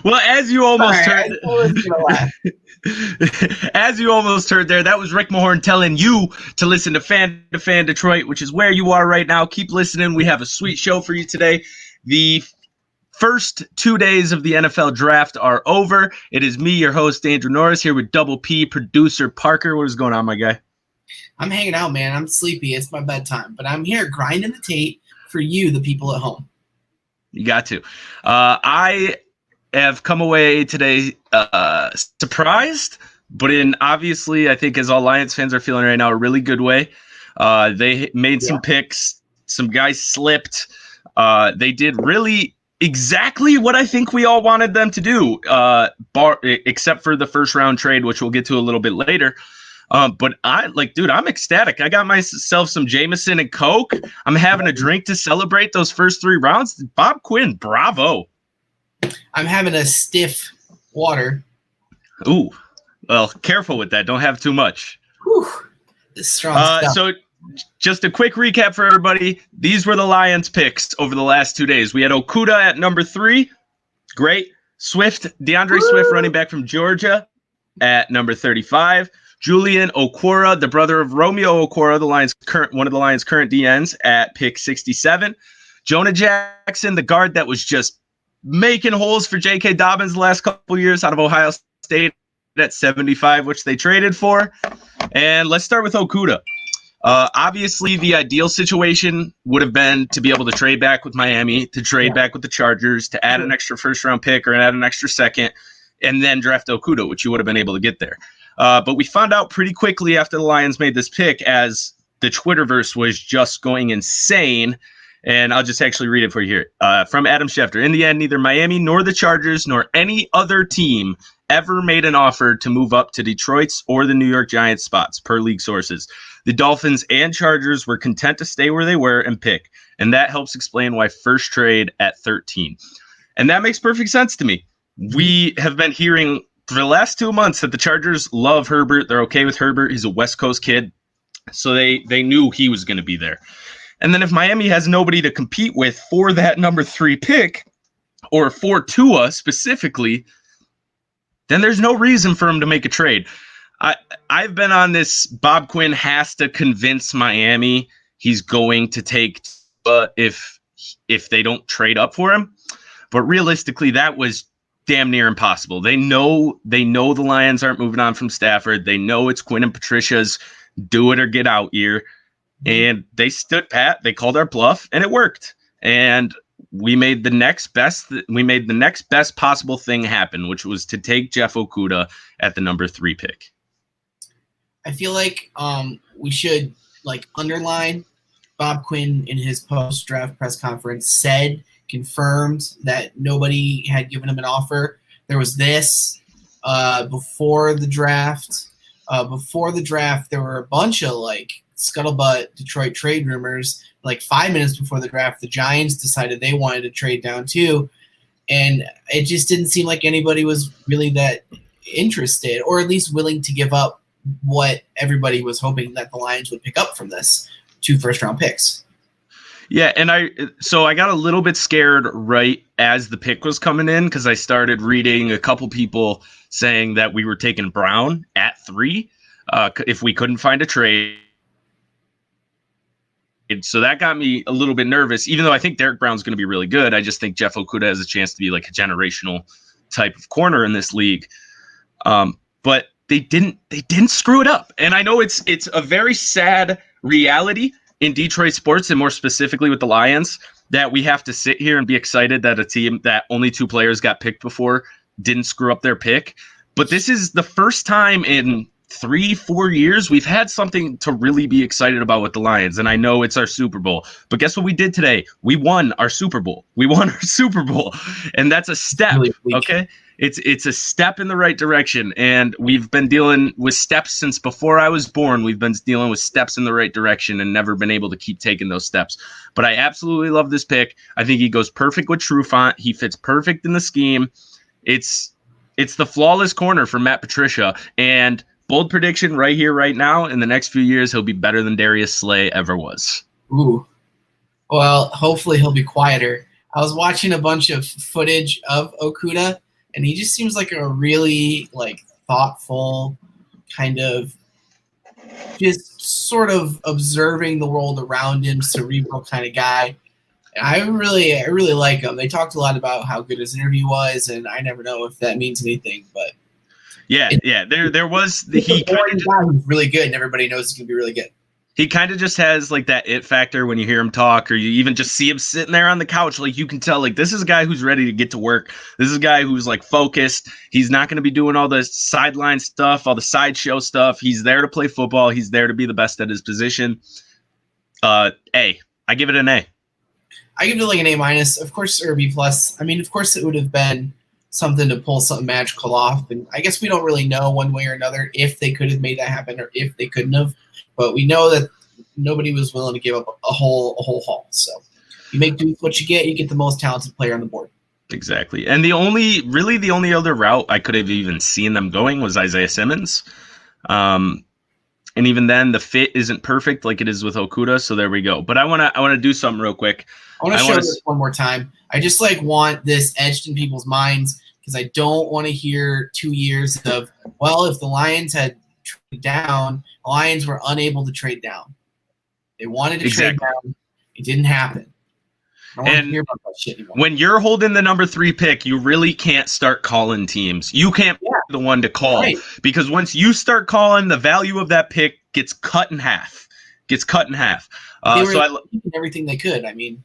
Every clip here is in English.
Well, as you almost Sorry, heard, I was gonna laugh. as you almost heard there, that was Rick Mahorn telling you to listen to Fan2Fan Detroit, which is where you are right now. Keep listening. We have a sweet show for you today. The first 2 days of the NFL draft are over. It is me, your host, Andrew Norris, here with Double P producer Parker. What is going on, my guy? I'm hanging out, man. I'm sleepy. It's my bedtime, but I'm here grinding the tape for you, the people at home. You got to. I have come away today surprised, but in obviously, I think as all Lions fans are feeling right now, a really good way. They made some picks. Some guys slipped. They did really exactly what I think we all wanted them to do, except for the first round trade, which we'll get to a little bit later. But I'm ecstatic. I got myself some Jameson and Coke. I'm having a drink to celebrate those first 3 rounds. Bob Quinn, bravo. I'm having a stiff water. Ooh, well, careful with that. Don't have too much. Whew. This strong stuff. So just a quick recap for everybody. These were the Lions picks over the last 2 days. We had Okudah at number 3. Great. DeAndre Swift, running back from Georgia, at number 35. Julian Okura, the brother of Romeo Okura, one of the Lions' current DNs, at pick 67. Jonah Jackson, the guard that was just making holes for J.K. Dobbins the last couple years out of Ohio State, at 75, which they traded for. And let's start with Okudah. Obviously, the ideal situation would have been to be able to trade back with Miami, to trade back with the Chargers, to add an extra first-round pick or add an extra second, and then draft Okudah, which you would have been able to get there. But we found out pretty quickly after the Lions made this pick, as the Twitterverse was just going insane. And I'll just actually read it for you here. From Adam Schefter. In the end, neither Miami nor the Chargers nor any other team ever made an offer to move up to Detroit's or the New York Giants spots, per league sources. The Dolphins and Chargers were content to stay where they were and pick. And that helps explain why first trade at 13. And that makes perfect sense to me. We have been hearing for the last 2 months that the Chargers love Herbert. They're okay with Herbert. He's a West Coast kid. So they knew he was going to be there. And then if Miami has nobody to compete with for that number 3 pick, or for Tua specifically, then there's no reason for him to make a trade. I've been on this. Bob Quinn has to convince Miami he's going to take Tua if they don't trade up for him. But realistically, that was damn near impossible. They know the Lions aren't moving on from Stafford. They know it's Quinn and Patricia's do it or get out year. And they stood pat. They called our bluff, and it worked. And we made the next best possible thing happen, which was to take Jeff Okudah at the number 3 pick. I feel like we should underline Bob Quinn in his post-draft press conference confirmed that nobody had given him an offer. There was this before the draft. Before the draft, there were a bunch of scuttlebutt Detroit trade rumors. 5 minutes before the draft, the Giants decided they wanted to trade down too, and it just didn't seem like anybody was really that interested, or at least willing to give up what everybody was hoping that the Lions would pick up from this 2 first-round picks. Yeah, and I got a little bit scared right as the pick was coming in, because I started reading a couple people saying that we were taking Brown at 3 if we couldn't find a trade. So that got me a little bit nervous, even though I think Derek Brown's going to be really good. I just think Jeff Okudah has a chance to be like a generational type of corner in this league. But they didn't screw it up. And I know it's a very sad reality in Detroit sports, and more specifically with the Lions, that we have to sit here and be excited that a team that only 2 players got picked before didn't screw up their pick. But this is the first time in 3-4 years we've had something to really be excited about with the Lions. And I know it's our Super Bowl, but guess what we did today? We won our Super Bowl. And that's a step. Really, okay. It's a step in the right direction. And we've been dealing with steps since before I was born. We've been dealing with steps in the right direction and never been able to keep taking those steps. But I absolutely love this pick. I think he goes perfect with Trufant. He fits perfect in the scheme. It's the flawless corner for Matt Patricia. And bold prediction right here, right now, in the next few years, he'll be better than Darius Slay ever was. Ooh. Well, hopefully he'll be quieter. I was watching a bunch of footage of Okudah, and he just seems like a really thoughtful kind of just sort of observing the world around him, cerebral kind of guy. And I really like him. They talked a lot about how good his interview was, and I never know if that means anything, but there was he kind of who's really good, and everybody knows he's gonna be really good. He kind of just has like that it factor when you hear him talk, or you even just see him sitting there on the couch. Like you can tell, like this is a guy who's ready to get to work. This is a guy who's like focused. He's not going to be doing all the sideline stuff, all the sideshow stuff. He's there to play football. He's there to be the best at his position. A. I give it an A. I give it like an A-, of course, or a B+. I mean, of course, it would have been something to pull something magical off, and I guess we don't really know one way or another if they could have made that happen or if they couldn't have. But we know that nobody was willing to give up a whole haul. So you make do with what you get the most talented player on the board. Exactly. And the only other route I could have even seen them going was Isaiah Simmons. And even then the fit isn't perfect like it is with Okura. So there we go. But I want to do something real quick. I want to show this one more time. I just want this etched in people's minds because I don't want to hear 2 years of, well, if the Lions had traded down, the Lions were unable to trade down. They wanted to trade down. It didn't happen. I don't want to hear about that shit anymore. When you're holding the number 3 pick, you really can't start calling teams. You can't be the one to call because once you start calling, the value of that pick gets cut in half. They were everything they could. I mean,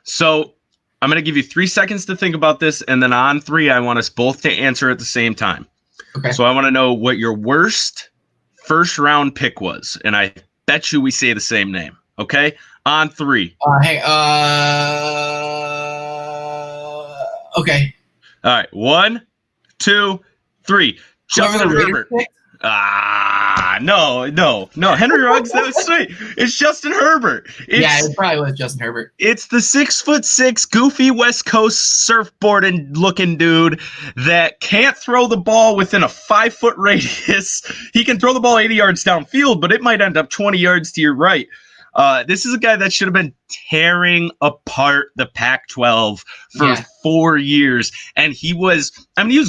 so I'm going to give you 3 seconds to think about this, and then on 3, I want us both to answer at the same time. Okay. So I want to know what your worst first round pick was, and I bet you we say the same name. Okay, on 3. Okay. All right, 1, 2, 3. Justin Herbert. No. Henry Ruggs, that was sweet. It's Justin Herbert. It probably was Justin Herbert. It's the 6'6", goofy West Coast surfboarding looking dude that can't throw the ball within a 5-foot radius. He can throw the ball 80 yards downfield, but it might end up 20 yards to your right. This is a guy that should have been tearing apart the Pac-12 for 4 years. And he was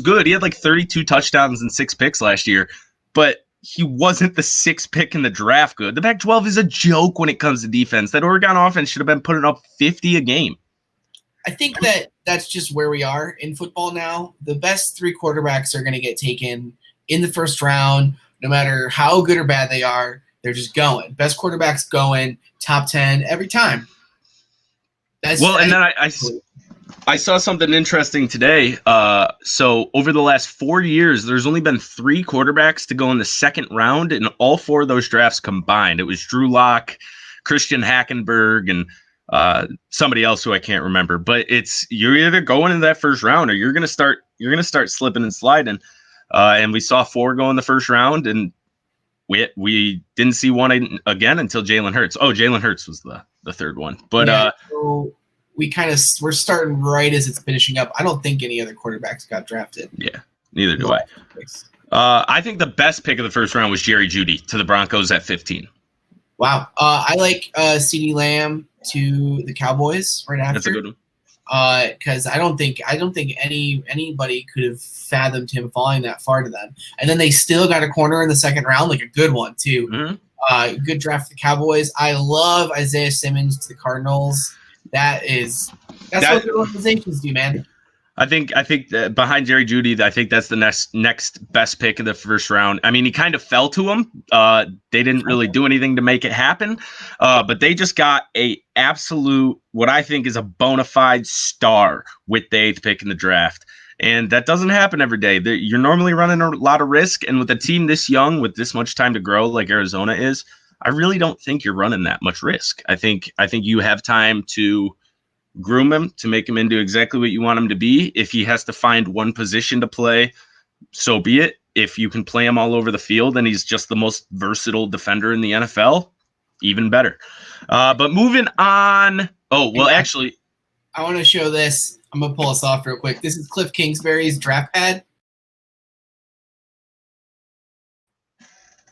good. He had like 32 touchdowns and 6 picks last year. But he wasn't the 6th pick in the draft good. The Pac-12 is a joke when it comes to defense. That Oregon offense should have been putting up 50 a game. I think that's just where we are in football now. The best 3 quarterbacks are going to get taken in the first round, no matter how good or bad they are. They're just going. Best quarterbacks going, top 10 every time. I saw something interesting today. So over the last 4 years, there's only been 3 quarterbacks to go in the second round in all 4 of those drafts combined. It was Drew Lock, Christian Hackenberg, and somebody else who I can't remember. But you're either going in that first round or you're gonna start slipping and sliding. And we saw 4 go in the first round, and we didn't see one again until Jalen Hurts. Oh, Jalen Hurts was the third one. But so we're starting right as it's finishing up. I don't think any other quarterbacks got drafted. Yeah, neither do I. I think the best pick of the first round was Jerry Jeudy to the Broncos at 15. Wow. I like CeeDee Lamb to the Cowboys right after. That's a good one. Because I don't think anybody could have fathomed him falling that far to them. And then they still got a corner in the second round, like a good one too. Mm-hmm. Good draft for the Cowboys. I love Isaiah Simmons to the Cardinals. That's what good organizations do, man. I think that behind Jerry Jeudy, I think that's the next best pick of the first round. I mean, he kind of fell to him. They didn't really do anything to make it happen, but they just got a absolute, what I think is a bona fide star with the 8th pick in the draft. And that doesn't happen every day. You're normally running a lot of risk, and with a team this young, with this much time to grow like Arizona is, I really don't think you're running that much risk. I think you have time to groom him to make him into exactly what you want him to be. If he has to find one position to play, so be it. If you can play him all over the field and he's just the most versatile defender in the NFL, even better. But moving on. Oh, well, actually, I want to show this. I'm going to pull us off real quick. This is Cliff Kingsbury's draft pad.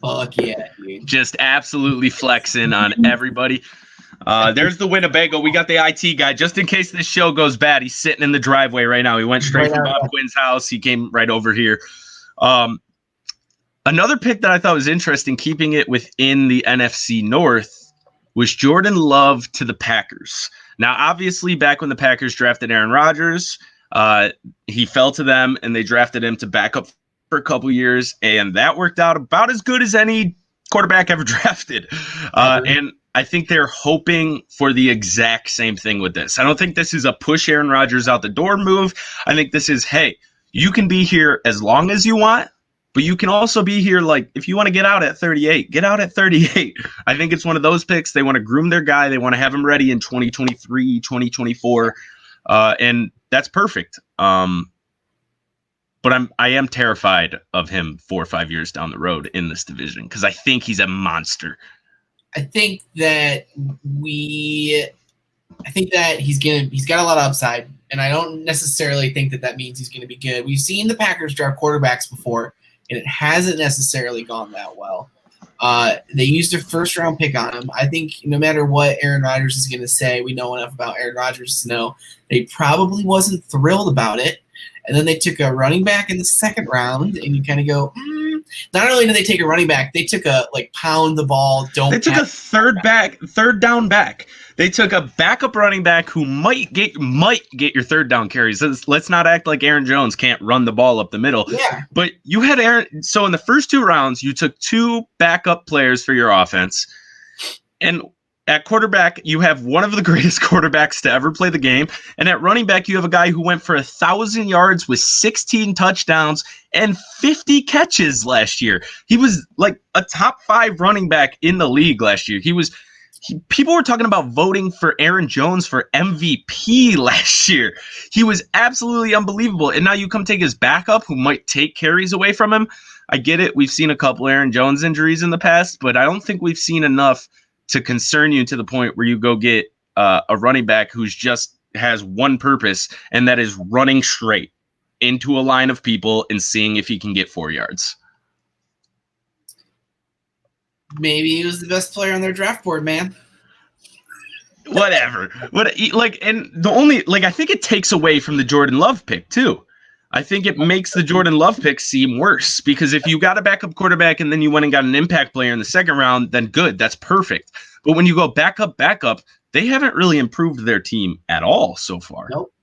Fuck yeah, dude. Just absolutely flexing on everybody. There's the Winnebago. We got the IT guy. Just in case this show goes bad, he's sitting in the driveway right now. He went straight from Bob Quinn's house. He came right over here. Another pick that I thought was interesting, keeping it within the NFC North, was Jordan Love to the Packers. Now, obviously, back when the Packers drafted Aaron Rodgers, he fell to them, and they drafted him to back up for a couple years, and that worked out about as good as any quarterback ever drafted. And I think they're hoping for the exact same thing with this. I don't think this is a push Aaron Rodgers out the door move. I think this is, hey, you can be here as long as you want, but you can also be here, like, if you want to get out at 38, get out at 38. I think it's one of those picks. They want to groom their guy. They want to have him ready in 2023, 2024. And that's perfect. But I am terrified of him 4 or 5 years down the road in this division because I think he's a monster. I think that he's got a lot of upside, and I don't necessarily think that means he's going to be good. We've seen the Packers draft quarterbacks before, and it hasn't necessarily gone that well. They used their first round pick on him. I think no matter what Aaron Rodgers is going to say, we know enough about Aaron Rodgers to know they probably wasn't thrilled about it. And then they took a running back in the second round, and you kind of go, Not only did they take a running back, they took a pound the ball. They took a third down back. They took a backup running back who might get your third down carries. Let's not act like Aaron Jones can't run the ball up the middle. Yeah. But you had Aaron. So in the first 2 rounds, you took 2 backup players for your offense, and at quarterback, you have one of the greatest quarterbacks to ever play the game. And at running back, you have a guy who went for 1,000 yards with 16 touchdowns and 50 catches last year. He was like a top 5 running back in the league last year. People were talking about voting for Aaron Jones for MVP last year. He was absolutely unbelievable. And now you come take his backup who might take carries away from him. I get it. We've seen a couple Aaron Jones injuries in the past, but I don't think we've seen enough to concern you to the point where you go get a running back who's just has one purpose, and that is running straight into a line of people and seeing if he can get 4 yards. Maybe he was the best player on their draft board, man. Whatever. I think it takes away from the Jordan Love pick too. I think it makes the Jordan Love pick seem worse because if you got a backup quarterback and then you went and got an impact player in the second round, then good, that's perfect. But when you go backup, they haven't really improved their team at all so far. Nope.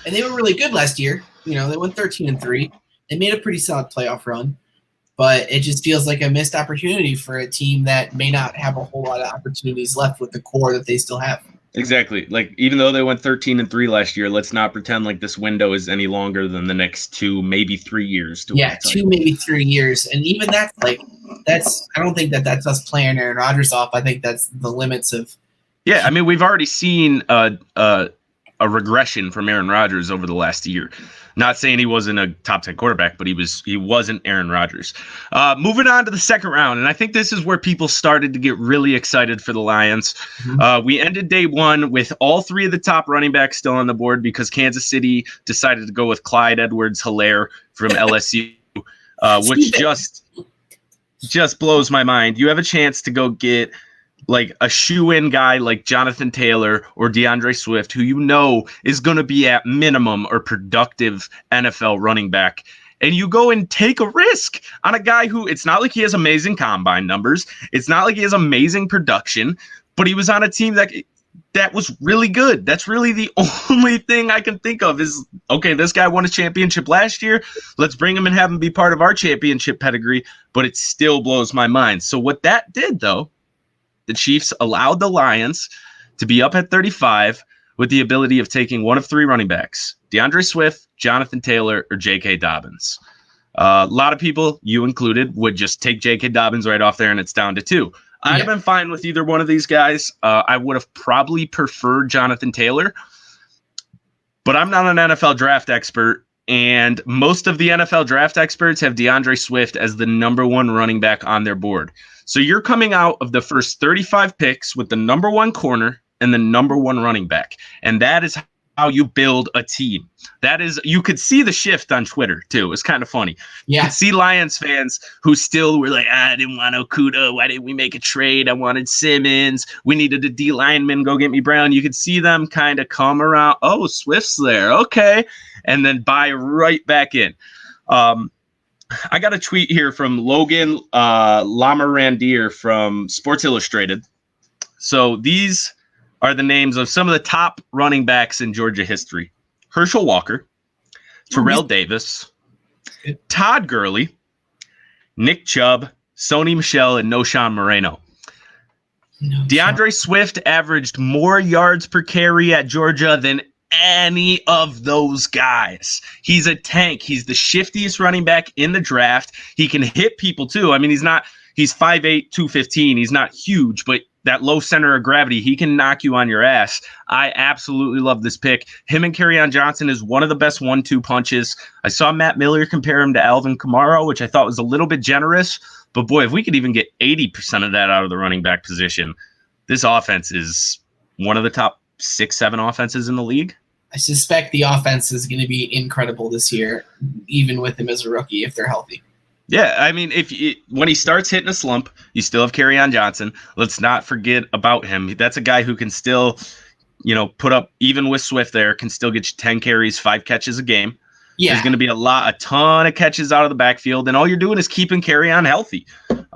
And they were really good last year. They went 13-3. They made a pretty solid playoff run, but it just feels like a missed opportunity for a team that may not have a whole lot of opportunities left with the core that they still have. Exactly. Even though they went 13-3 last year, let's not pretend like this window is any longer than the next 2, maybe 3 years. 2, maybe 3 years. And even I don't think that's us playing Aaron Rodgers off. I think that's the limits of. Yeah. I mean, we've already seen a regression from Aaron Rodgers over the last year. Not saying he wasn't a top 10 quarterback, but he wasn't Aaron Rodgers. Moving on to the second round, and I think this is where people started to get really excited for the Lions. Mm-hmm. We ended day 1 with all 3 of the top running backs still on the board because Kansas City decided to go with Clyde Edwards-Helaire from LSU, which just blows my mind. You have a chance to go get a shoe-in guy like Jonathan Taylor or DeAndre Swift, who is going to be at minimum or productive NFL running back. And you go and take a risk on a guy who it's not like he has amazing combine numbers. It's not like he has amazing production, but he was on a team that was really good. That's really the only thing I can think of is, okay, this guy won a championship last year. Let's bring him and have him be part of our championship pedigree. But it still blows my mind. So what that did, though, the Chiefs allowed the Lions to be up at 35 with the ability of taking one of 3 running backs, DeAndre Swift, Jonathan Taylor, or J.K. Dobbins. A lot of people, you included, would just take J.K. Dobbins right off there and it's down to 2. I'd have been fine with either one of these guys. I would have probably preferred Jonathan Taylor, but I'm not an NFL draft expert, and most of the NFL draft experts have DeAndre Swift as the number 1 running back on their board. So you're coming out of the first 35 picks with the number 1 corner and the number 1 running back. And that is how you build a team. That is, you could see the shift on Twitter too. It's kind of funny. You could see Lions fans who still were like, I didn't want Okuda. Why didn't we make a trade? I wanted Simmons. We needed a D lineman. Go get me Brown. You could see them kind of come around. Oh, Swift's there. Okay. And then buy right back in. I got a tweet here from Logan Lamarandier from Sports Illustrated. So these are the names of some of the top running backs in Georgia history. Herschel Walker, Terrell Davis, Todd Gurley, Nick Chubb, Sony Michel, and Noshawn Moreno. DeAndre Swift averaged more yards per carry at Georgia than any of those guys. He's a tank. He's the shiftiest running back in the draft. He can hit people too. I mean, he's 5'8", 215. He's not huge, but that low center of gravity, he can knock you on your ass. I absolutely love this pick. Him and Kerryon Johnson is one of the best 1-2 punches. I saw Matt Miller compare him to Alvin Kamara, which I thought was a little bit generous. But boy, if we could even get 80% of that out of the running back position, this offense is one of the top 6-7 offenses in the league. I suspect the offense is going to be incredible this year, even with him as a rookie, if they're healthy. Yeah, I mean, when he starts hitting a slump, you still have Kerryon Johnson. Let's not forget about him. That's a guy who can still, put up, even with Swift there, can still get you 10 carries, 5 catches a game. Yeah. There's going to be a ton of catches out of the backfield, and all you're doing is keeping Kerryon healthy.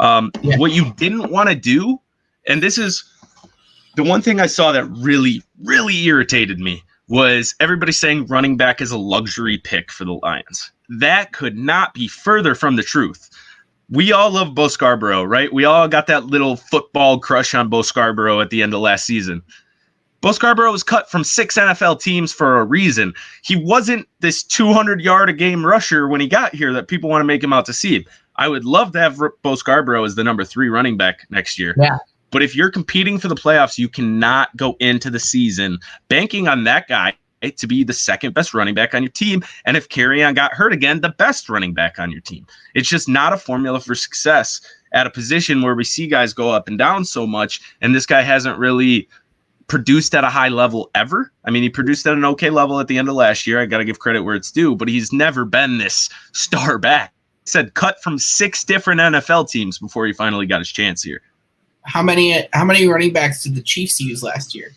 What you didn't want to do, and this is the one thing I saw that really, really irritated me, was everybody saying running back is a luxury pick for the Lions. That could not be further from the truth. We all love Bo Scarborough, right? We all got that little football crush on Bo Scarborough at the end of last season. Bo Scarborough was cut from 6 NFL teams for a reason. He wasn't this 200-yard-a-game rusher when he got here that people want to make him out to see. I would love to have Bo Scarborough as the number 3 running back next year. Yeah. But if you're competing for the playoffs, you cannot go into the season banking on that guy to be the second best running back on your team. And if Kerryon got hurt again, the best running back on your team. It's just not a formula for success at a position where we see guys go up and down so much. And this guy hasn't really produced at a high level ever. I mean, he produced at an okay level at the end of last year. I got to give credit where it's due, but he's never been this star back. He said cut from 6 different NFL teams before he finally got his chance here. How many running backs did the Chiefs use last year?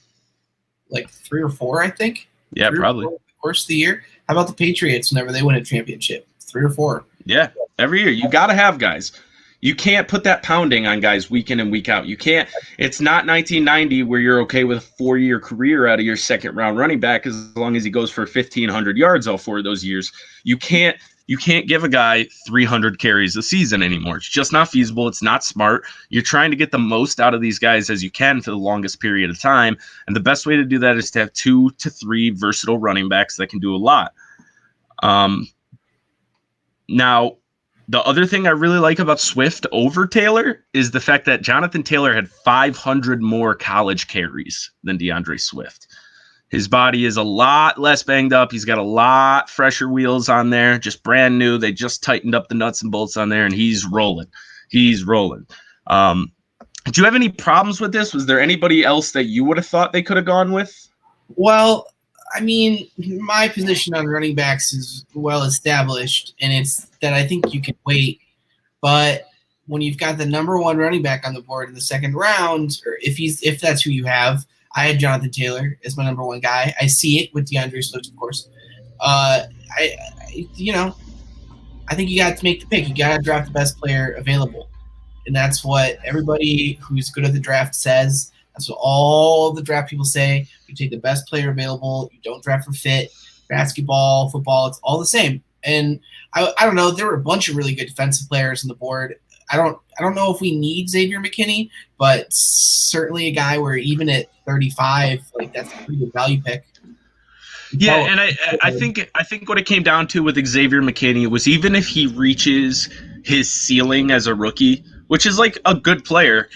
Like 3 or 4, I think. Yeah, probably. Over the course of the year. How about the Patriots whenever they win a championship? 3 or 4. Yeah, every year. You got to have guys. You can't put that pounding on guys week in and week out. You can't. It's not 1990 where you're okay with a 4-year career out of your second-round running back as long as he goes for 1,500 yards all 4 of those years. You can't give a guy 300 carries a season anymore. It's just not feasible. It's not smart. You're trying to get the most out of these guys as you can for the longest period of time. And the best way to do that is to have 2 to 3 versatile running backs that can do a lot. Now, the other thing I really like about Swift over Taylor is the fact that Jonathan Taylor had 500 more college carries than DeAndre Swift. His body is a lot less banged up. He's got a lot fresher wheels on there, just brand new. They just tightened up the nuts and bolts on there, and he's rolling. He's rolling. Do you have any problems with this? Was there anybody else that you would have thought they could have gone with? Well, I mean, my position on running backs is well established, and it's that I think you can wait. But when you've got the number 1 running back on the board in the second round, or if that's who you have, I had Jonathan Taylor as my number 1 guy. I see it with DeAndre Swift, of course. I think you got to make the pick. You got to draft the best player available, and that's what everybody who's good at the draft says. That's what all the draft people say. You take the best player available. You don't draft for fit. Basketball, football, it's all the same. And I don't know. There were a bunch of really good defensive players on the board. I don't know if we need Xavier McKinney, but certainly a guy where even at 35, like that's a pretty good value pick. Yeah, and I think what it came down to with Xavier McKinney was even if he reaches his ceiling as a rookie, which is like a good player,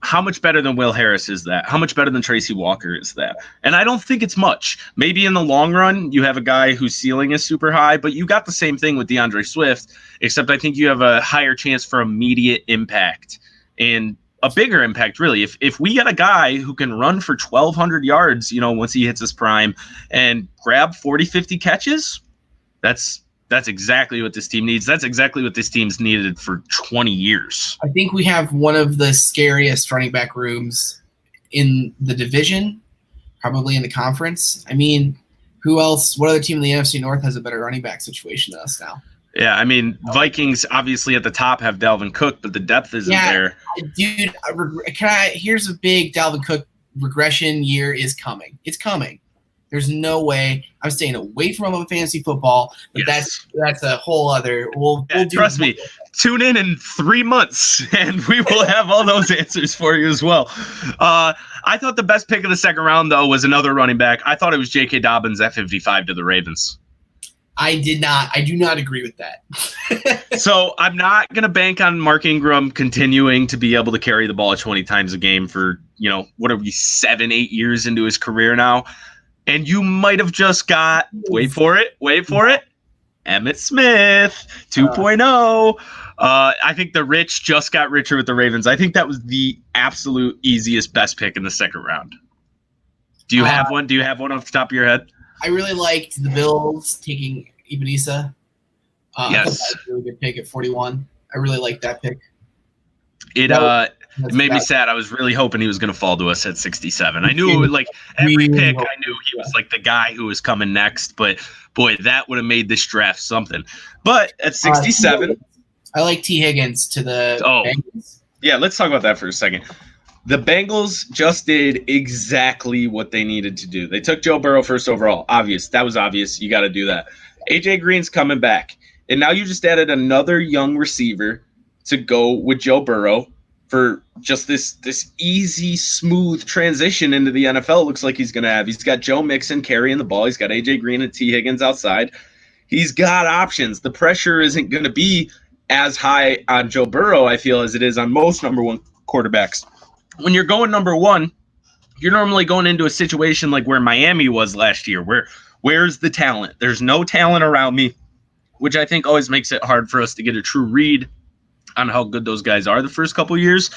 how much better than Will Harris is that? How much better than Tracy Walker is that? And I don't think it's much. Maybe in the long run, you have a guy whose ceiling is super high, but you got the same thing with DeAndre Swift, except I think you have a higher chance for immediate impact. And a bigger impact, really. If we get a guy who can run for 1,200 yards, once he hits his prime and grab 40, 50 catches, that's exactly what this team needs. That's exactly what this team's needed for 20 years. I think we have one of the scariest running back rooms in the division, probably in the conference. I mean, who else? What other team in the NFC North has a better running back situation than us now? Yeah, I mean, Vikings obviously at the top have Dalvin Cook, but the depth isn't there. Dude, here's a big Dalvin Cook regression year is coming. It's coming. There's no way. I'm staying away from him on fantasy football, but Yes. that's a whole other. We'll trust me. Tune in 3 months, and we will have all those answers for you as well. I thought the best pick of the second round, though, was another running back. I thought it was J.K. Dobbins at 55 to the Ravens. I do not agree with that. So I'm not going to bank on Mark Ingram continuing to be able to carry the ball 20 times a game for, what are we, 7-8 years into his career now? And you might have just got, wait for it, Emmitt Smith 2.0. I think the rich just got richer with the Ravens. I think that was the absolute easiest, best pick in the second round. Do you have one? Do you have one off the top of your head? I really liked the Bills taking Ebenezer. Yes. I thought that was a really good pick at 41. I really liked that pick. It made me sad. I was really hoping he was going to fall to us at 67. I knew it would, every pick, I knew he was the guy who was coming next. But, boy, that would have made this draft something. But at 67. I like T. Higgins to the Bengals. Yeah, let's talk about that for a second. The Bengals just did exactly what they needed to do. They took Joe Burrow first overall. Obvious. That was obvious. You got to do that. A.J. Green's coming back. And now you just added another young receiver to go with Joe Burrow for just this easy, smooth transition into the NFL. It looks like he's going to have. He's got Joe Mixon carrying the ball. He's got A.J. Green and T. Higgins outside. He's got options. The pressure isn't going to be as high on Joe Burrow, I feel, as it is on most number one quarterbacks. When you're going number one, you're normally going into a situation like where Miami was last year, where's the talent? There's no talent around me, which I think always makes it hard for us to get a true read on how good those guys are the first couple of years.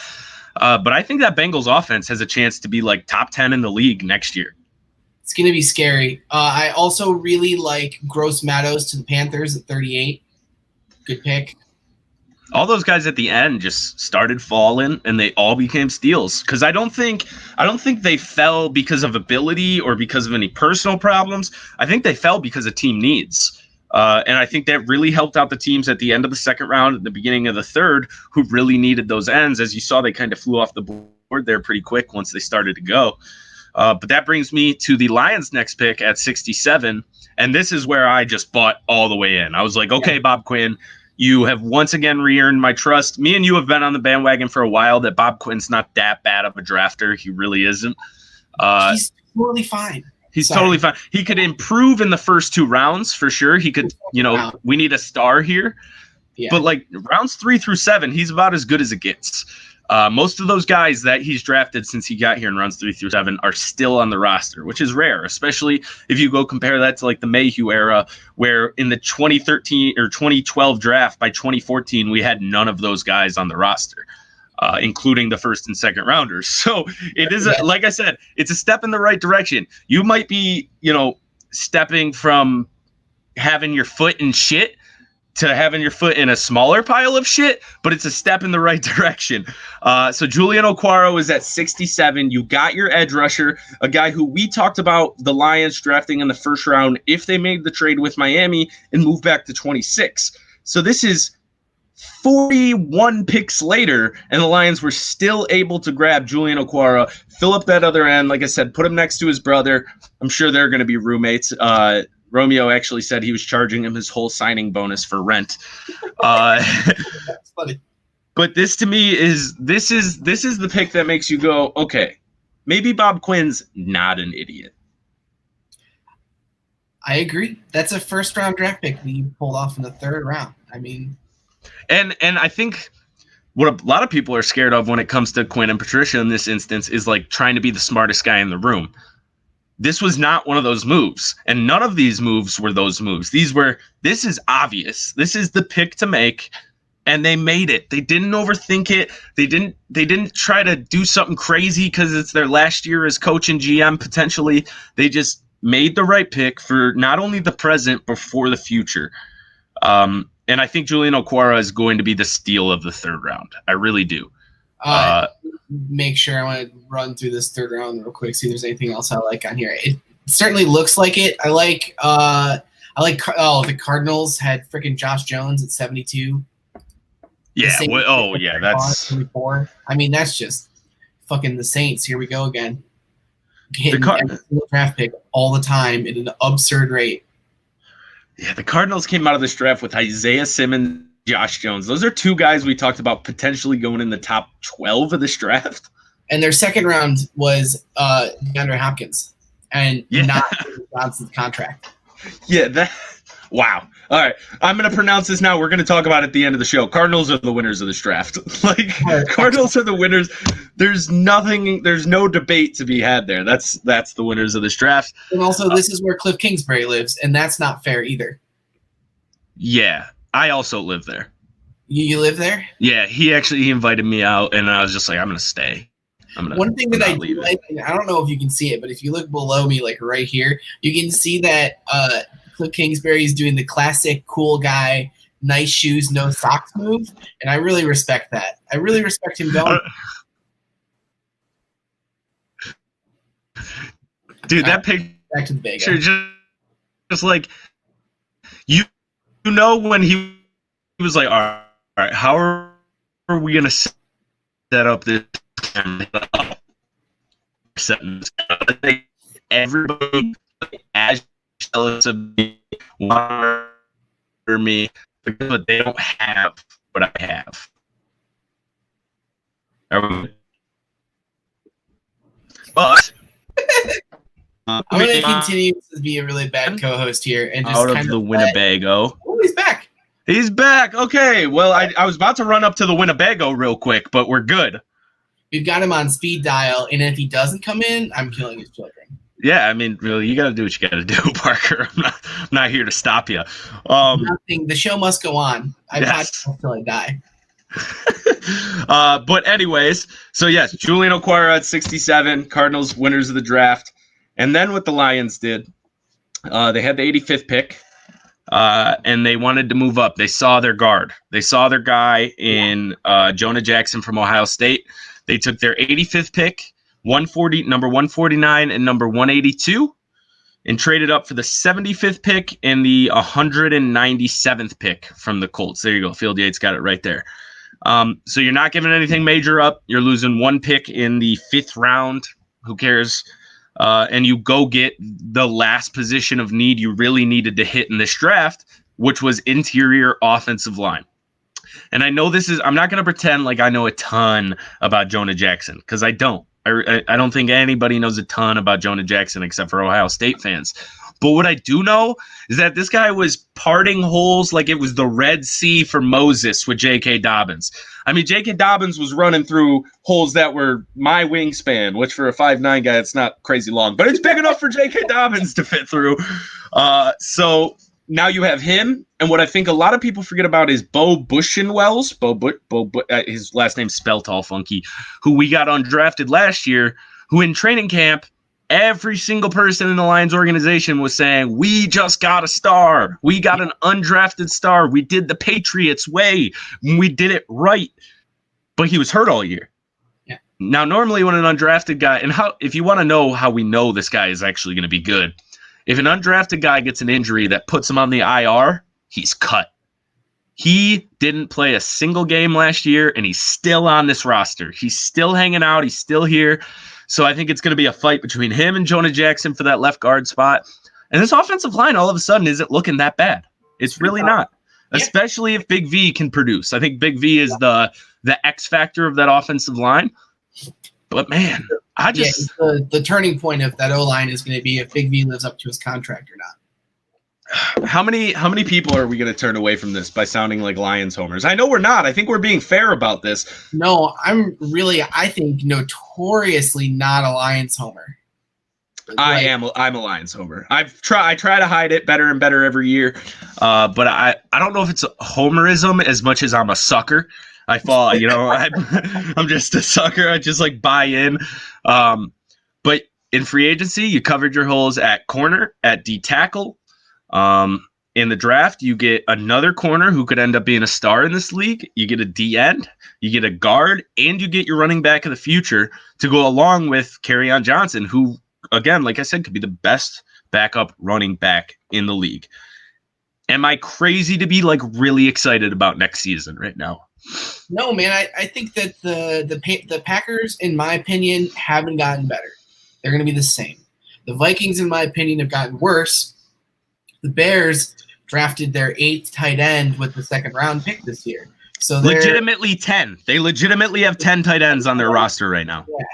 But I think that Bengals offense has a chance to be top 10 in the league next year. It's going to be scary. I also really like Gross Matos to the Panthers at 38. Good pick. All those guys at the end just started falling, and they all became steals. Because I don't think they fell because of ability or because of any personal problems. I think they fell because of team needs. And I think that really helped out the teams at the end of the second round, at the beginning of the third, who really needed those ends. As you saw, they kind of flew off the board there pretty quick once they started to go. But that brings me to the Lions' next pick at 67. And this is where I just bought all the way in. I was like, okay, Bob Quinn, you have once again re-earned my trust. Me and you have been on the bandwagon for a while that Bob Quinn's not that bad of a drafter. He really isn't. He's totally fine. He's totally fine. He could improve in the first 2 rounds for sure. He could, we need a star here. Yeah. But rounds 3 through 7, he's about as good as it gets. Most of those guys that he's drafted since he got here in rounds 3 through 7 are still on the roster, which is rare, especially if you go compare that to the Mayhew era, where in the 2013 or 2012 draft, by 2014, we had none of those guys on the roster, including the first and second rounders. So it is, like I said, it's a step in the right direction. You might be, stepping from having your foot in shit to having your foot in a smaller pile of shit, but it's a step in the right direction. So Julian Okura is at 67. You got your edge rusher, a guy who we talked about the Lions drafting in the first round if they made the trade with Miami and moved back to 26. So this is 41 picks later, and the Lions were still able to grab Julian Okura, fill up that other end. Like I said, put him next to his brother. I'm sure they're going to be roommates. Romeo actually said he was charging him his whole signing bonus for rent. That's funny. But this to me is the pick that makes you go, okay, maybe Bob Quinn's not an idiot. I agree. That's a first round draft pick that you pulled off in the third round. I mean, and I think what a lot of people are scared of when it comes to Quinn and Patricia in this instance is trying to be the smartest guy in the room. This was not one of those moves, and none of these moves were those moves. This is obvious. This is the pick to make. and they made it. They didn't overthink it. They didn't try to do something crazy because it's their last year as coach and GM potentially. They just made the right pick for not only the present but for the future. And I think Julian Okura is going to be the steal of the third round. I really do. Make sure I want to run through this third round real quick, see if there's anything else I like on here. It certainly looks like it. I like the Cardinals had freaking Josh Jones at 72. Yeah. That's 24. I mean, that's just fucking the Saints. Here we go again. Hitting every single draft pick all the time at an absurd rate. Yeah, the Cardinals came out of this draft with Isaiah Simmons, Josh Jones. Those are two guys we talked about potentially going in the top 12 of this draft. And their second round was DeAndre Hopkins and not Johnson's contract. Yeah, wow. All right, I'm going to pronounce this now. We're going to talk about it at the end of the show. Cardinals are the winners of this draft. Cardinals are the winners. There's no debate to be had there. That's the winners of this draft. And also, this is where Cliff Kingsbury lives, and that's not fair either. Yeah, I also live there. You live there? Yeah, he invited me out, and I was just like, I'm going to stay. One thing that I do like, I don't know if you can see it, but if you look below me, like right here, you can see that Cliff Kingsbury is doing the classic cool guy, nice shoes, no socks move, and I really respect that. I really respect him going. Dude, that picture back to the bagel. just like you know when he was like, all right, how are we gonna set up this? Everybody as jealous of me, want me, but they don't have what I have. But I'm going to continue to be a really bad co-host here and just out of the Winnebago. Oh, he's back. He's back. Okay. Well, I was about to run up to the Winnebago real quick, but we're good. We've got him on speed dial, and if he doesn't come in, I'm killing his children. Yeah, I mean, really, you got to do what you got to do, Parker. I'm not here to stop you. The show must go on. I podcast until I die. But anyways, so yes, Julian Okura at 67, Cardinals winners of the draft. And then what the Lions did, they had the 85th pick, and they wanted to move up. They saw their guard. They saw their guy in Jonah Jackson from Ohio State. They took their 85th pick, number 149 and number 182, and traded up for the 75th pick and the 197th pick from the Colts. There you go. Field Yates got it right there. So you're not giving anything major up. You're losing one pick in the 5th round. Who cares? And you go get the last position of need you really needed to hit in this draft, which was interior offensive line. And I know I'm not going to pretend like I know a ton about Jonah Jackson, because I don't. I don't think anybody knows a ton about Jonah Jackson except for Ohio State fans. But what I do know is that this guy was parting holes like it was the Red Sea for Moses with J.K. Dobbins. I mean, J.K. Dobbins was running through holes that were my wingspan, which for a 5'9" guy, it's not crazy long. But it's big enough for J.K. Dobbins to fit through. So now you have him. And what I think a lot of people forget about is Bo Bushenwells. His last name's spelt all funky, who we got undrafted last year, who in training camp, every single person in the Lions organization was saying, we just got a star. We got an undrafted star. We did the Patriots way. We did it right. But he was hurt all year. Yeah. Now, normally when an undrafted guy, and if you want to know how we know this guy is actually going to be good, if an undrafted guy gets an injury that puts him on the IR, he's cut. He didn't play a single game last year, and he's still on this roster. He's still hanging out. He's still here. So I think it's going to be a fight between him and Jonah Jackson for that left guard spot. And this offensive line all of a sudden isn't looking that bad. It's really not, especially if Big V can produce. I think Big V is the X factor of that offensive line. But, man, the turning point of that O-line is going to be if Big V lives up to his contract or not. How many people are we going to turn away from this by sounding like Lions homers? I know we're not. I think we're being fair about this. No, I think, notoriously not a Lions homer. I'm a Lions homer. I try to hide it better and better every year. But I don't know if it's homerism as much as I'm a sucker. I fall, I'm just a sucker. I just like buy in. But in free agency, you covered your holes at corner, at D tackle. In the draft, you get another corner who could end up being a star in this league. You get a D end, you get a guard, and you get your running back of the future to go along with Kerryon Johnson, who, again, like I said, could be the best backup running back in the league. Am I crazy to be like really excited about next season right now? No, man. I think that the Packers, in my opinion, haven't gotten better. They're going to be the same. The Vikings, in my opinion, have gotten worse. The Bears drafted their 8th tight end with the 2nd round pick this year. So legitimately 10. They legitimately have 10 tight ends on their roster right now. Yeah.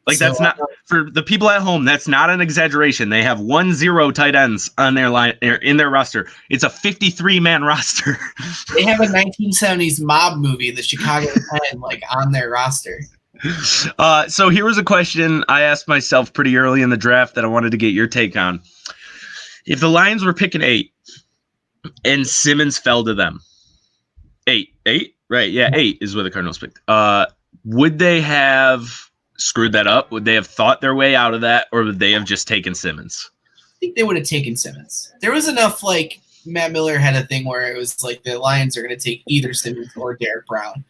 Like that's not for the people at home. That's not an exaggeration. They have 10 tight ends on their line in their roster. It's a 53-man roster. They have a 1970s mob movie, The Chicago 10, like on their roster. So here was a question I asked myself pretty early in the draft that I wanted to get your take on. If the Lions were picking 8 and Simmons fell to them, 8, right? Yeah, 8 is where the Cardinals picked. Would they have screwed that up? Would they have thought their way out of that, or would they have just taken Simmons? I think they would have taken Simmons. There was enough, like Matt Miller had a thing where it was like the Lions are going to take either Simmons or Derek Brown.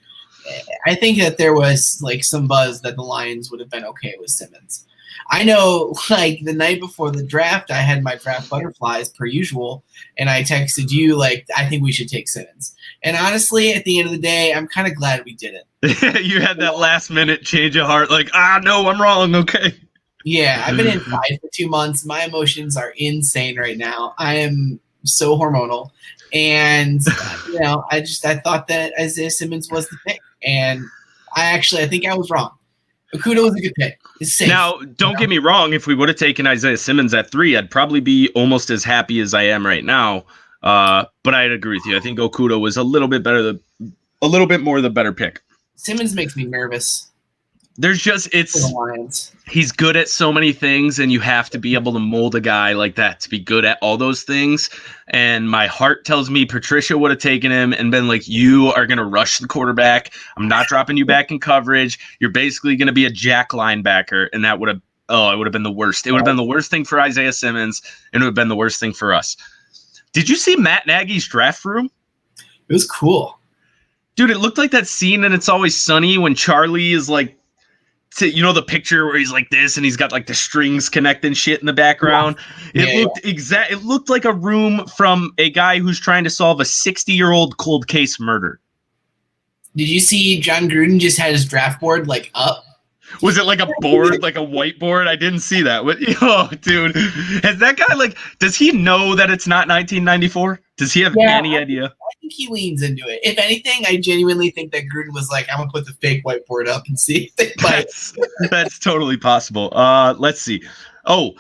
I think that there was like some buzz that the Lions would have been okay with Simmons. I know, like, the night before the draft, I had my draft butterflies per usual, and I texted you, like, I think we should take Simmons. And honestly, at the end of the day, I'm kind of glad we didn't. You had that last-minute change of heart, like, no, I'm wrong, okay. Yeah, I've been inside for 2 months. My emotions are insane right now. I am so hormonal. And, I thought that Isaiah Simmons was the pick. And I think I was wrong. Okudah was a good pick. It's safe. Now, don't get me wrong. If we would have taken Isaiah Simmons at 3, I'd probably be almost as happy as I am right now. But I'd agree with you. I think Okudah was a little bit more the better pick. Simmons makes me nervous. There's just he's good at so many things, and you have to be able to mold a guy like that to be good at all those things. And my heart tells me Patricia would have taken him and been like, you are going to rush the quarterback. I'm not dropping you back in coverage. You're basically going to be a jack linebacker. And that would have, it would have been the worst. It would have been the worst thing for Isaiah Simmons, and it would have been the worst thing for us. Did you see Matt Nagy's draft room? It was cool. Dude, it looked like that scene in It's Always Sunny when Charlie is like, the picture where he's like this and he's got like the strings connecting shit in the background. It looked like a room from a guy who's trying to solve a 60-year-old cold case murder. Did you see John Gruden just had his draft board like up? Was it like a board, like a whiteboard? I didn't see that. Oh, dude. Has that guy does he know that it's not 1994? Does he have any idea? I think he leans into it. If anything, I genuinely think that Gruden was like, I'm going to put the fake whiteboard up and see if they bite. That's totally possible. Let's see. Oh,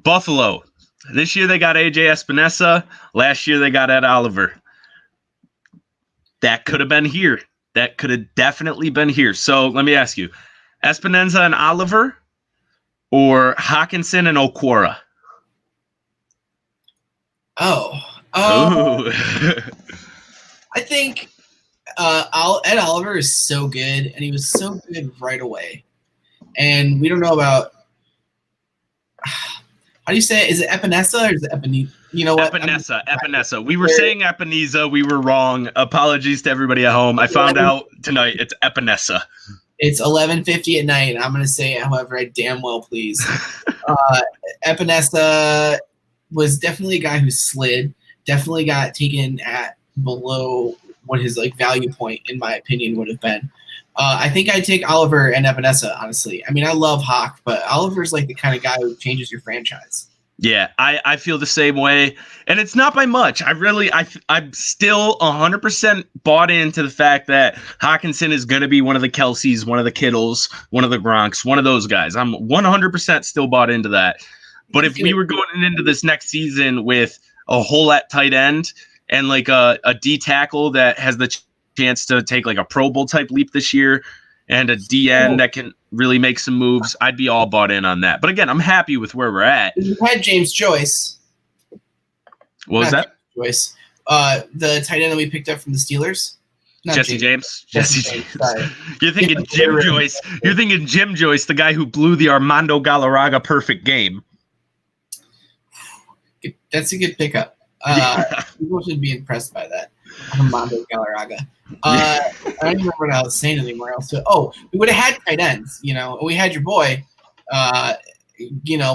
Buffalo. This year they got AJ Espinosa. Last year they got Ed Oliver. That could have been here. That could have definitely been here. So let me ask you, Espinosa and Oliver or Hawkinson and Okura? I think Ed Oliver is so good, and he was so good right away. And we don't know about how do you say it? Is it Epinesa or is it Epinesa? You know what? Epinesa. We were saying Epinesa. We were wrong. Apologies to everybody at home. I found out tonight it's Epinesa. It's 11:50 at night, and I'm going to say it however I damn well please. Epinesa was definitely a guy who slid. Definitely got taken at below what his value point, in my opinion, would have been. I think I'd take Oliver and Epinesa, honestly. I mean, I love Hawk, but Oliver's like the kind of guy who changes your franchise. Yeah, I feel the same way. And it's not by much. I'm still 100% bought into the fact that Hawkinson is going to be one of the Kelseys, one of the Kittles, one of the Gronks, one of those guys. I'm 100% still bought into that. But if we were going into this next season with a hole at tight end and like a D tackle that has the chance to take like a Pro Bowl type leap this year, and a DN that can really make some moves, I'd be all bought in on that. But again, I'm happy with where we're at. You had James Joyce. What was that? Joyce. The tight end that we picked up from the Steelers. Jesse James. James. Sorry. You're thinking Jim Joyce. You're thinking Jim Joyce, the guy who blew the Armando Galarraga perfect game. That's a good pickup. People should be impressed by that. Armando Galarraga. I don't even remember what I was saying anymore else. We would have had tight ends, We had your boy,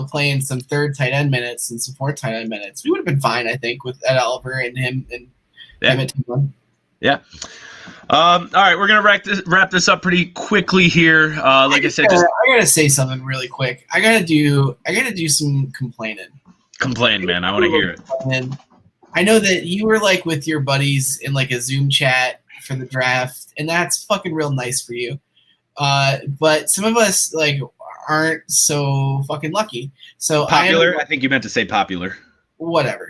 playing some third tight end minutes and some fourth tight end minutes. We would have been fine, I think, with Ed Oliver and him and Emmett Tillman. Yeah. All right, we're gonna wrap this up pretty quickly here. Like I said, I gotta say something really quick. I gotta do some complaining. Complain, man. I want to hear it. I know that you were like with your buddies in like a Zoom chat for the draft, and that's fucking real nice for you. But some of us like aren't so fucking lucky. So popular. I think you meant to say popular. Whatever.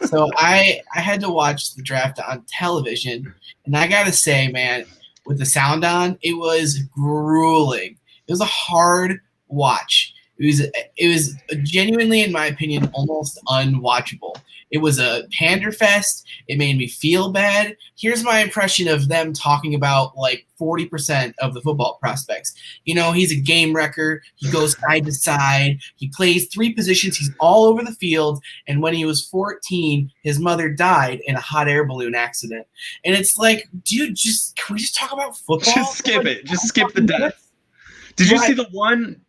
So I had to watch the draft on television, and I gotta say, man, with the sound on, it was grueling. It was a hard watch. It was genuinely, in my opinion, almost unwatchable. It was a pander fest. It made me feel bad. Here's my impression of them talking about like 40% of the football prospects. He's a game wrecker. He goes side to side. He plays 3 positions. He's all over the field. And when he was 14, his mother died in a hot air balloon accident. And it's like, dude, can we just talk about football? Just skip it. Just skip the death. Did you see the one?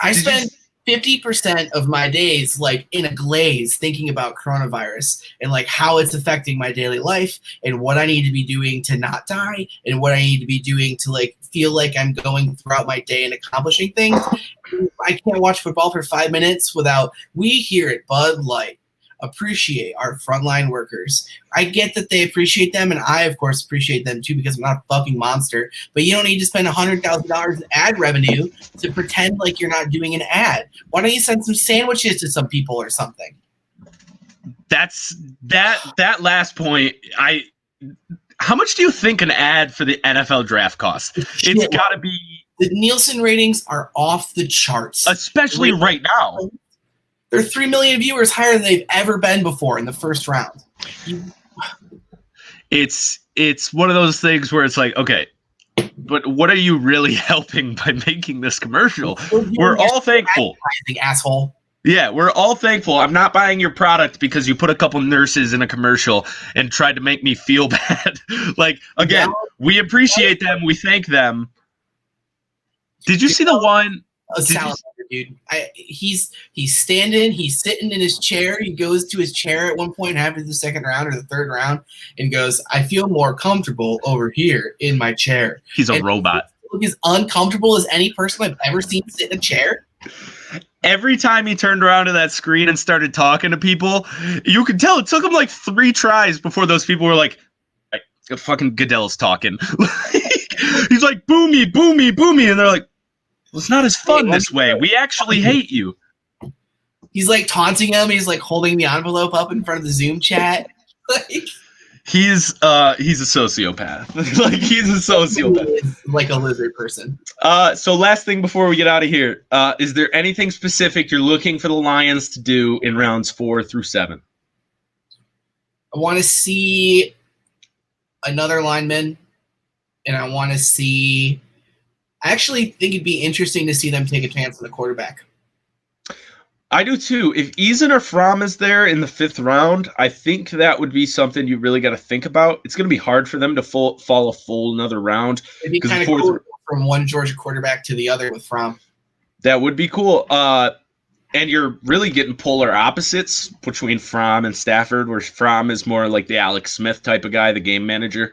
I spent 50% of my days like in a glaze thinking about coronavirus and like how it's affecting my daily life and what I need to be doing to not die and what I need to be doing to like feel like I'm going throughout my day and accomplishing things. I can't watch football for 5 minutes without we here at Bud Light appreciate our frontline workers. I get that they appreciate them, and I, of course, appreciate them too because I'm not a fucking monster. But you don't need to spend $100,000 in ad revenue to pretend like you're not doing an ad. Why don't you send some sandwiches to some people or something? That's that last point. How much do you think an ad for the NFL draft costs? It's got to be. The Nielsen ratings are off the charts, especially right now. They're 3 million viewers higher than they've ever been before in the first round. It's one of those things where it's like, okay, but what are you really helping by making this commercial? We're all thankful. Asshole. Yeah, we're all thankful. I'm not buying your product because you put a couple nurses in a commercial and tried to make me feel bad. Like, again, we appreciate them. We thank them. Did you see the one? A salamander, dude. He's standing, he's sitting in his chair. He goes to his chair at one point after the second round or the third round and goes, I feel more comfortable over here in my chair. He's a robot. He's as uncomfortable as any person I've ever seen sit in a chair. Every time he turned around to that screen and started talking to people, you could tell it took him like 3 tries before those people were like, fucking Goodell's talking. He's like, boomy, boomy, boomy. And they're like, it's not as fun this way. We actually hate you. He's like taunting him. He's like holding the envelope up in front of the Zoom chat. He's a sociopath. Like he's a sociopath. He is like a lizard person. So last thing before we get out of here, is there anything specific you're looking for the Lions to do in rounds 4 through 7? I want to see another lineman, and I want to see. I actually think it'd be interesting to see them take a chance on the quarterback. I do too. If Eason or Fromm is there in the 5th round, I think that would be something you really got to think about. It's going to be hard for them to fall a full another round. It'd be kind of cool from one Georgia quarterback to the other with Fromm. That would be cool. And you're really getting polar opposites between Fromm and Stafford, where Fromm is more like the Alex Smith type of guy, the game manager,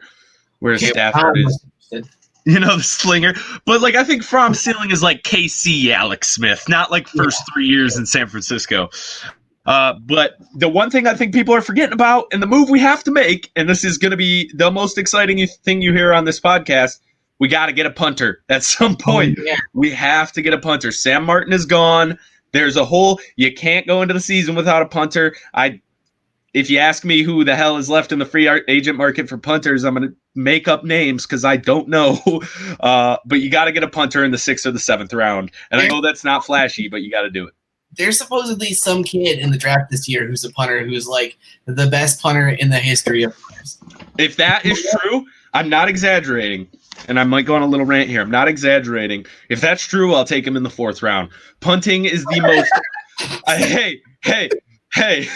whereas Stafford is... the slinger. But, like, I think Fromm's ceiling is like KC Alex Smith, not like first 3 years in San Francisco. But the one thing I think people are forgetting about, and the move we have to make, and this is going to be the most exciting thing you hear on this podcast, we got to get a punter at some point. Yeah. We have to get a punter. Sam Martin is gone. There's a hole. You can't go into the season without a punter. if you ask me who the hell is left in the free agent market for punters, I'm going to make up names because I don't know. But you got to get a punter in the 6th or the 7th round. And I know that's not flashy, but you got to do it. There's supposedly some kid in the draft this year who's a punter who's like the best punter in the history of punters. If that is true, I'm not exaggerating. And I might go on a little rant here. I'm not exaggerating. If that's true, I'll take him in the 4th round. Punting is the most hey,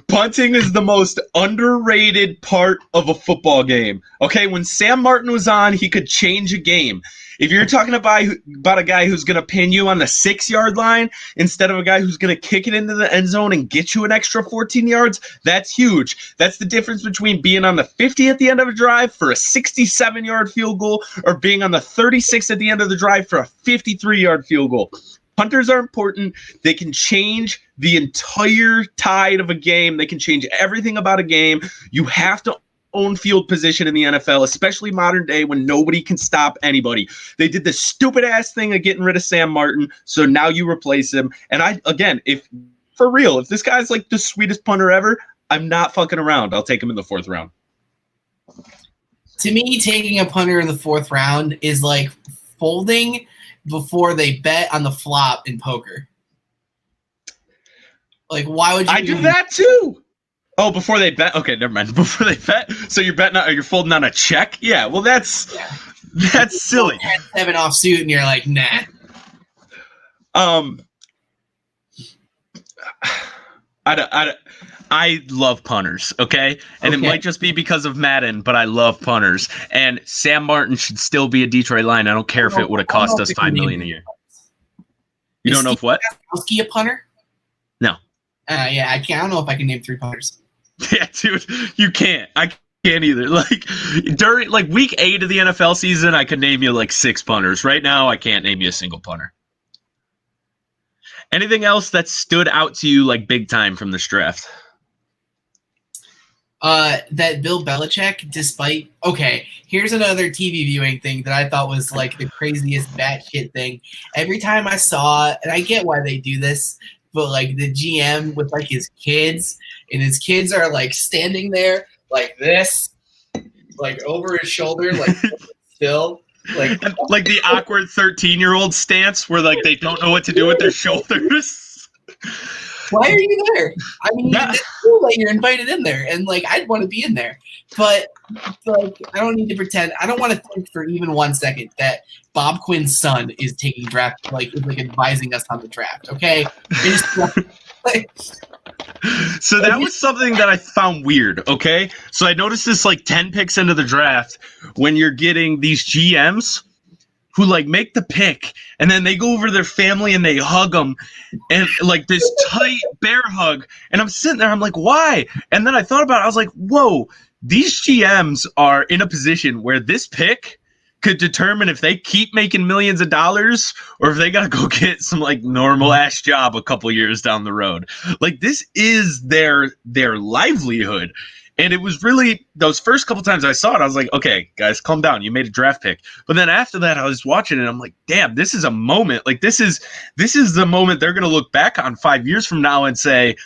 punting is the most underrated part of a football game. Okay, when Sam Martin was on, he could change a game. If you're talking about a guy who's going to pin you on the 6-yard line instead of a guy who's going to kick it into the end zone and get you an extra 14 yards, that's huge. That's the difference between being on the 50 at the end of a drive for a 67-yard field goal or being on the 36 at the end of the drive for a 53-yard field goal. Punters are important. They can change the entire tide of a game. They can change everything about a game. You have to own field position in the NFL, especially modern day when nobody can stop anybody. They did the stupid ass thing of getting rid of Sam Martin, so now you replace him. And if this guy's like the sweetest punter ever, I'm not fucking around. I'll take him in the 4th round. To me, taking a punter in the 4th round is like folding before they bet on the flop in poker. Like, why would you? I do that too. Oh, before they bet? Okay, never mind. Before they bet? So you're betting on, you're folding on a check? Yeah, well, that's silly. 7 offsuit, and you're like, nah. I love punters, okay? And It might just be because of Madden, but I love punters. And Sam Martin should still be a Detroit Lion. I don't care if it would have cost us $5 million a year. You don't know if what? Is Steve a punter? No. Yeah, I don't know if I can name 3 punters. Yeah, dude, you can't. I can't either. Like during week 8 of the NFL season, I could name you 6 punters. Right now, I can't name you a single punter. Anything else that stood out to you big time from this draft? That Bill Belichick, here's another TV viewing thing that I thought was the craziest batshit thing. Every time I saw, and I get why they do this, but the GM with his kids, and his kids are standing there like this, over his shoulder, still. Like the awkward 13-year-old stance where they don't know what to do with their shoulders. Why are you there? I mean, it's cool that you're invited in there, and I'd want to be in there, but I don't need to pretend. I don't want to think for even 1 second that Bob Quinn's son is taking draft, is advising us on the draft. Okay. So that was something that I found weird, okay? So I noticed this 10 picks into the draft when you're getting these GMs who make the pick and then they go over to their family and they hug them and this tight bear hug. And I'm sitting there, I'm like, why? And then I thought about it, I was like, whoa, these GMs are in a position where this pick could determine if they keep making millions of dollars or if they got to go get some normal ass job a couple years down the road. This is their livelihood. And it was really those first couple times I saw it, I was like, okay, guys, calm down. You made a draft pick. But then after that, I was watching it. And I'm like, damn, this is a moment. This is the moment they're going to look back on 5 years from now and say,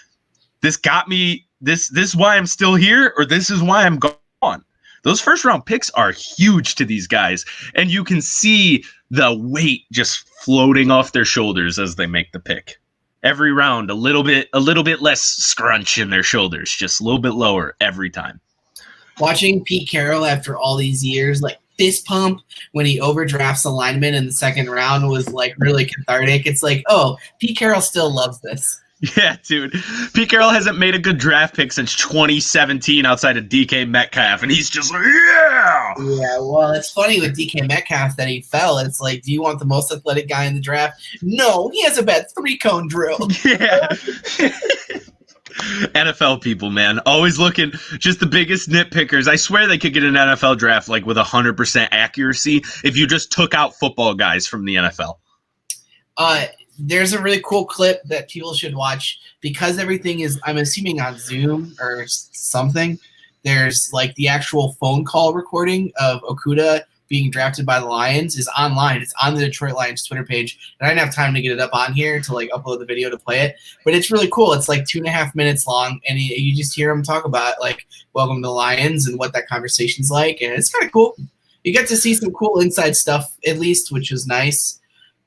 this got me. This is why I'm still here, or this is why I'm gone. Those first round picks are huge to these guys, and you can see the weight just floating off their shoulders as they make the pick. Every round, a little bit less scrunch in their shoulders, just a little bit lower every time. Watching Pete Carroll after all these years, fist pump when he overdrafts a lineman in the 2nd round was really cathartic. It's oh, Pete Carroll still loves this. Yeah, dude. Pete Carroll hasn't made a good draft pick since 2017 outside of DK Metcalf, and he's just yeah! Yeah, well, it's funny with DK Metcalf that he fell. It's do you want the most athletic guy in the draft? No, he has a bad 3-cone drill. Yeah. NFL people, man. Always looking, just the biggest nitpickers. I swear they could get an NFL draft with 100% accuracy if you just took out football guys from the NFL. There's a really cool clip that people should watch because everything is, I'm assuming, on Zoom or something. There's the actual phone call recording of Okuda being drafted by the Lions is online. It's on the Detroit Lions Twitter page. And I didn't have time to get it up on here to like upload the video to play it. But it's really cool. It's like 2.5 minutes long. And you just hear him talk about like, welcome to the Lions and what that conversation's like. And it's kind of cool. You get to see some cool inside stuff at least, which is nice.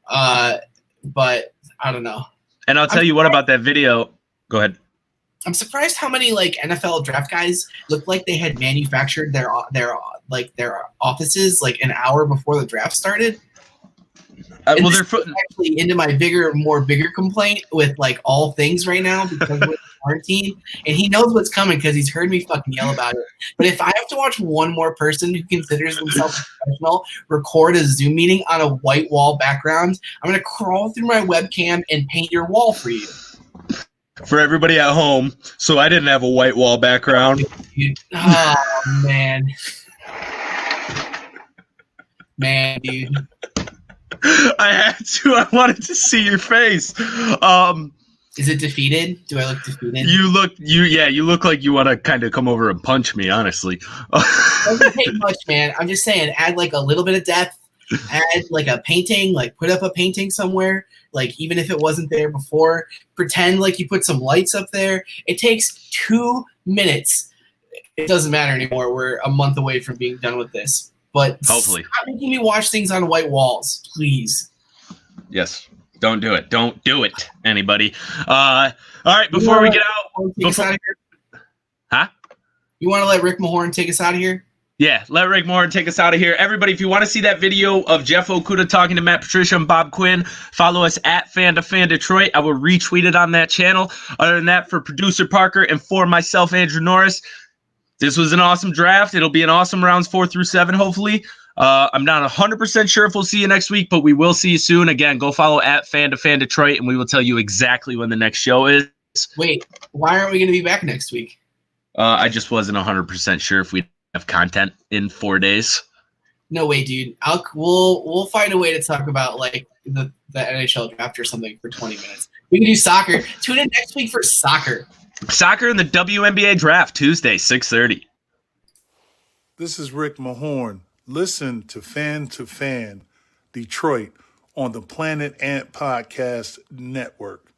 But I don't know. And I'll tell you what about that video. Go ahead. I'm surprised how many like NFL draft guys look like they had manufactured their offices like an hour before the draft started. Well, they're actually into my bigger complaint with like all things right now because we're quarantine, and he knows what's coming because he's heard me fucking yell about it. But if I have to watch one more person who considers themselves a professional record a Zoom meeting on a white wall background, I'm gonna crawl through my webcam and paint your wall for you. For everybody at home, so I didn't have a white wall background. Oh man, dude. I had to. I wanted to see your face. Is it defeated? Do I look defeated? You look like you want to kind of come over and punch me, honestly. Doesn't take much, man. I'm just saying, add like a little bit of depth. Add like a painting, like put up a painting somewhere, like even if it wasn't there before. Pretend like you put some lights up there. It takes 2 minutes. It doesn't matter anymore. We're a month away from being done with this. But hopefully, stop making me watch things on white walls, please. Yes, don't do it. Don't do it, anybody. All right, before we get out, You want to let Rick Mahorn take us out of here? Yeah, let Rick Mahorn take us out of here. Everybody, if you want to see that video of Jeff Okudah talking to Matt Patricia and Bob Quinn, follow us at Fan2Fan Detroit. I will retweet it on that channel. Other than that, for producer Parker and for myself, Andrew Norris, this was an awesome draft. It'll be an awesome rounds 4 through 7, hopefully. I'm not 100% sure if we'll see you next week, but we will see you soon. Again, go follow at Fan2Fan Detroit, and we will tell you exactly when the next show is. Wait, why aren't we going to be back next week? I just wasn't 100% sure if we'd have content in 4 days. No way, dude. We'll find a way to talk about like the NHL draft or something for 20 minutes. We can do soccer. Tune in next week for soccer. Soccer and the WNBA draft Tuesday, 6:30. This is Rick Mahorn. Listen to Fan2Fan Detroit on the Planet Ant Podcast Network.